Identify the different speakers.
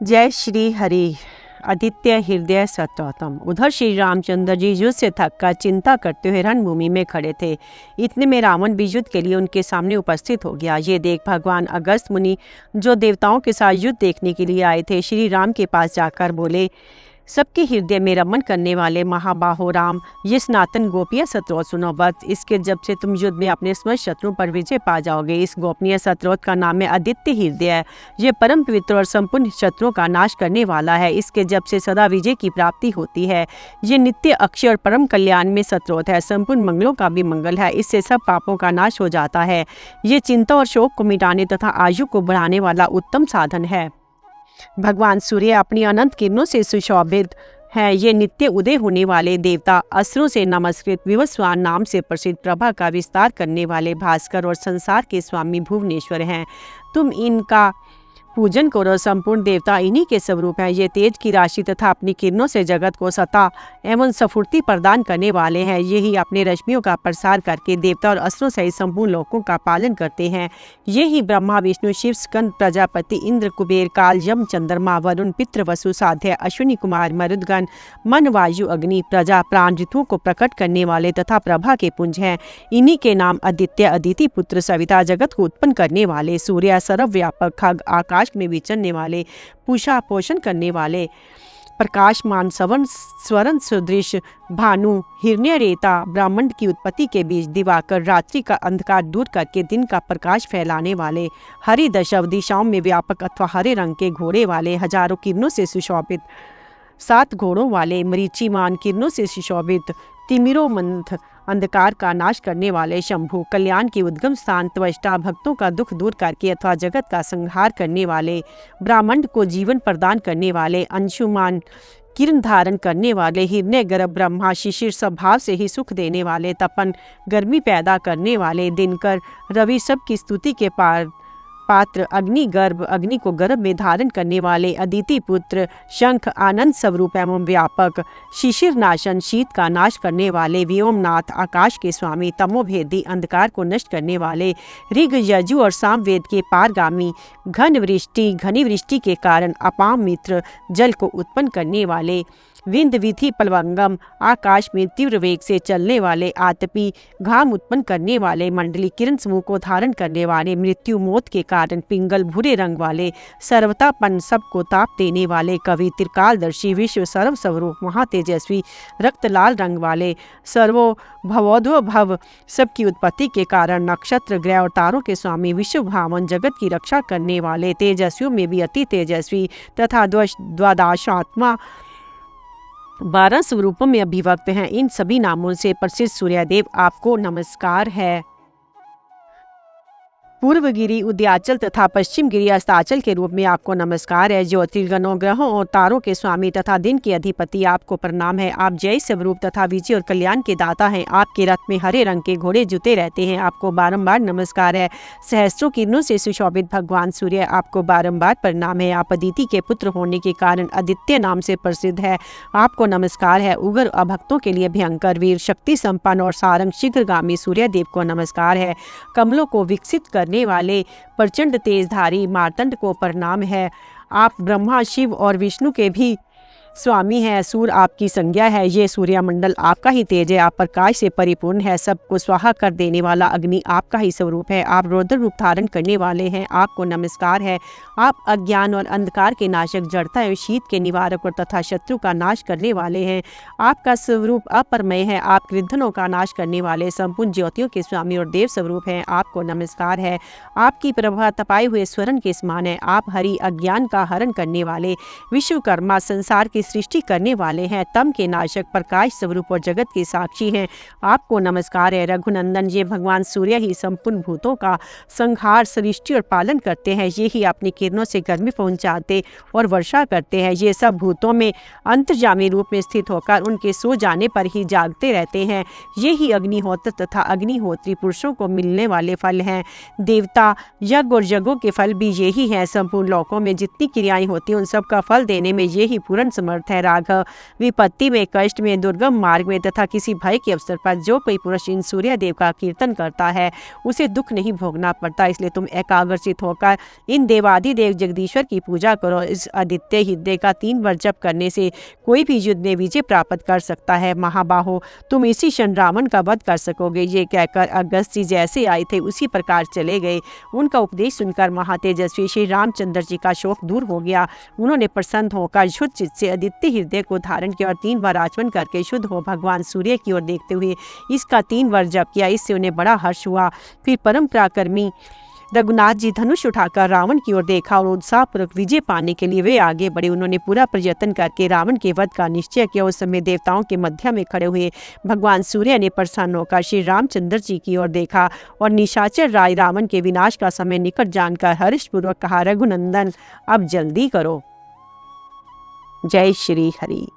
Speaker 1: जय श्री हरि। आदित्य हृदय सतोतम। उधर श्री रामचंद्र जी युद्ध से थककर चिंता करते हुए रणभूमि में खड़े थे। इतने में रावण भी युद्ध के लिए उनके सामने उपस्थित हो गया। ये देख भगवान अगस्त मुनि, जो देवताओं के साथ युद्ध देखने के लिए आए थे, श्री राम के पास जाकर बोले, सबके हृदय में रमन करने वाले महाबाहो राम, ये सनातन गोपनीय सत्रोत सुनो। बस इसके जब से तुम युद्ध में अपने समस्त शत्रुओं पर विजय पा जाओगे। इस गोपनीय सत्रोत का नाम है आदित्य हृदय। ये परम पवित्र और संपूर्ण शत्रुओं का नाश करने वाला है। इसके जब से सदा विजय की प्राप्ति होती है। ये नित्य अक्षय और परम कल्याण में सत्रोत है। संपूर्ण मंगलों का भी मंगल है। इससे सब पापों का नाश हो जाता है। ये चिंता और शोक को मिटाने तथा आयु को बढ़ाने वाला उत्तम साधन है। भगवान सूर्य अपनी अनंत किरणों से सुशोभित है। ये नित्य उदय होने वाले देवता, असुरों से नमस्कृत विवस्वान नाम से प्रसिद्ध प्रभा का विस्तार करने वाले भास्कर और संसार के स्वामी भुवनेश्वर हैं। तुम इनका पूजन करो। संपूर्ण देवता इन्हीं के स्वरूप हैं। ये तेज की राशि तथा अपनी किरणों से जगत को सता एवं स्फूर्ति प्रदान करने वाले हैं। यही अपने रश्मियों का प्रसार करके देवता और असुरों सहित संपूर्ण लोकों का पालन करते हैं। ये ही ब्रह्मा, विष्णु, शिव, स्कंद, प्रजापति, इंद्र, कुबेर, काल, यम, चंद्रमा, वरुण, पितृ, वसु, साध्य, अश्विनी कुमार, मरुदगण, मन, वायु, अग्नि, प्रजा, प्राण, ऋतुओं को प्रकट करने वाले तथा प्रभा के पुंज हैं। इन्हीं के नाम आदित्य, अदिति पुत्र, सविता, जगत को उत्पन्न करने वाले, सूर्य, सर्वव्यापक, खग, आकाश में विचरने वाले, पूषा पोषण करने वाले, प्रकाशमान, स्वर्ण सदृश, भानु, हिरण्य रेता, ब्रह्मांड की उत्पत्ति के बीच दिवाकर, रात्रि का अंधकार दूर करके दिन का प्रकाश फैलाने वाले, हरि दशव दिशाओं में व्यापक अथवा हरे रंग के घोड़े वाले, हजारों किरणों से सुशोभित, 7 घोड़ों वाले, मरीचिमान किरणों से सुशोभित, तिमिरोमंथ, अंधकार का नाश करने वाले, शंभु, कल्याण की उद्गम स्थान, त्वष्टा, भक्तों का दुख दूर करके अथवा जगत का संहार करने वाले, ब्रह्मांड को जीवन प्रदान करने वाले, अंशुमान, किरण धारण करने वाले, हिरण्य गर्भ ब्रह्मा, शिशिर, स्वभाव से ही सुख देने वाले, तपन, गर्मी पैदा करने वाले, दिनकर, रवि, सब की स्तुति के पात्र, अग्नि गर्भ, अग्नि को गर्भ में धारण करने वाले, अदिति पुत्र, शंख, आनंद स्वरूप एवं व्यापक, शिशिर नाशन, शीत का नाश करने वाले, व्योमनाथ, आकाश के स्वामी, तमोभेदी, अंधकार को नष्ट करने वाले, ऋग, यजु और सामवेद के पारगामी, घनी वृष्टि के कारण अपाम मित्र, जल को उत्पन्न करने वाले, विंद, विधि, प्लवंगम, आकाश में तीव्र वेग से चलने वाले, आतपी, घाम उत्पन्न करने वाले, मंडली, किरण समूह को धारण करने वाले, मृत्यु, मौत के कारण पिंगल, भूरे रंग वाले, सर्वतापन, सबको ताप देने वाले, कवि, त्रिकालदर्शी, विश्व सर्व स्वरूप, महातेजस्वी, रक्त लाल रंग वाले, सर्वो भवोद्भव भव, सबकी उत्पत्ति के कारण, नक्षत्र, ग्रह और तारों के स्वामी, विश्व भावन, जगत की रक्षा करने वाले, तेजस्वियों में भी अति तेजस्वी तथा द्वादशात्मा, 12 स्वरूपों में अभिव्यक्त हैं। इन सभी नामों से प्रसिद्ध सूर्यदेव आपको नमस्कार है। पूर्व गिरी, उदयाचल तथा पश्चिम गिरी, अस्ताचल के रूप में आपको नमस्कार है। ज्योतिर्गणों, ग्रहों और तारों के स्वामी तथा दिन के अधिपति, आपको प्रणाम है। आप जय स्वरूप तथा विजय और कल्याण के दाता हैं। आपके रथ में हरे रंग के घोड़े जुते रहते हैं। आपको बारंबार नमस्कार है। सहस्त्रों किरणों से सुशोभित भगवान सूर्य, आपको बारंबार प्रणाम है। आप अदिति के पुत्र होने के कारण आदित्य नाम से प्रसिद्ध है। आपको नमस्कार है। उग्र अभक्तों के लिए भयंकर, वीर, शक्ति संपन्न और सारंग शीघ्रगामी सूर्यदेव को नमस्कार है। कमलों को विकसित करने वाले प्रचंड तेजधारी मार्तंड को प्रणाम है। आप ब्रह्मा, शिव और विष्णु के भी स्वामी है। सूर्य आपकी संज्ञा है। ये सूर्यमंडल आपका ही तेज है। आप प्रकाश से परिपूर्ण है। सबको स्वाहा कर देने वाला अग्नि आपका ही स्वरूप है। आप रौद्र रूप धारण करने वाले हैं। आपको नमस्कार है। आप अज्ञान और अंधकार के नाशक, जड़ता एवं शीत के निवारक और तथा शत्रु का नाश करने वाले हैं। आपका स्वरूप अपरमय है। आप कृद्धनों का नाश करने वाले, संपूर्ण ज्योतियों के स्वामी और देव स्वरूप हैं। आपको नमस्कार है। आपकी प्रभा तपाए हुए स्वर्ण के समान है। आप हरि, अज्ञान का हरण करने वाले, विश्वकर्मा, संसार की सृष्टि करने वाले हैं। तम के नाशक, प्रकाश स्वरूप और जगत के साक्षी हैं। आपको नमस्कार है। रघुनंदन, ये भगवान सूर्य ही संपूर्ण भूतों का संहार, सृष्टि और पालन करते हैं। ये ही अपनी किरणों से गर्मी पहुंचाते और वर्षा करते हैं। ये सब भूतों में अंतर्यामी रूप में स्थित होकर उनके सो जाने पर ही जागते रहते हैं। ये ही अग्निहोत्र तथा अग्निहोत्री पुरुषों को मिलने वाले फल हैं। देवता, यज्ञ और यज्ञों के फल भी यही हैं। संपूर्ण लोकों में जितनी क्रियाएं होती हैं, उन सब का फल देने में ये ही पूर्ण समर्थ है। राघव विपत्ति में, कष्ट में, दुर्गम मार्ग में तथा किसी भय के अवसर पर जो कोई पुरुष इन सूर्य देव का कीर्तन करता है उसे दुख नहीं भोगना पड़ता। इसलिए तुम एकाग्रचित होकर इन देवादिदेव जगदीश्वर की पूजा करो। इस आदित्य हृदय का 3 बार जप करने से कोई भी युद्ध में विजय प्राप्त कर सकता है। महाबाहो, तुम इसी क्षण रावण का वध कर सकोगे। ये कहकर अगस्त जी जैसे आए थे उसी प्रकार चले गए। उनका उपदेश सुनकर महातेजस्वी श्री रामचंद्र जी का शोक दूर हो गया। उन्होंने प्रसन्न होकर शुद्ध चित्त से आदित्य हृदय को धारण किया और 3 बार आचमन करके शुद्ध हो भगवान सूर्य की ओर देखते हुए इसका 3 बार जप किया। इससे उन्हें बड़ा हर्ष हुआ। फिर परम पराक्रमी रघुनाथ जी धनुष उठाकर रावण की ओर देखा और उत्साहपूर्वक विजय पाने के लिए वे आगे बढ़े। उन्होंने पूरा प्रयत्न करके रावण के वध का निश्चय किया। उस समय देवताओं के मध्य में खड़े हुए भगवान सूर्य ने प्रसन्न होकर श्री रामचंद्र जी की ओर देखा और निशाचर राय रावण के विनाश का समय निकट जानकर हर्षपूर्वक कहा, रघुनंदन अब जल्दी करो। जय श्री हरि।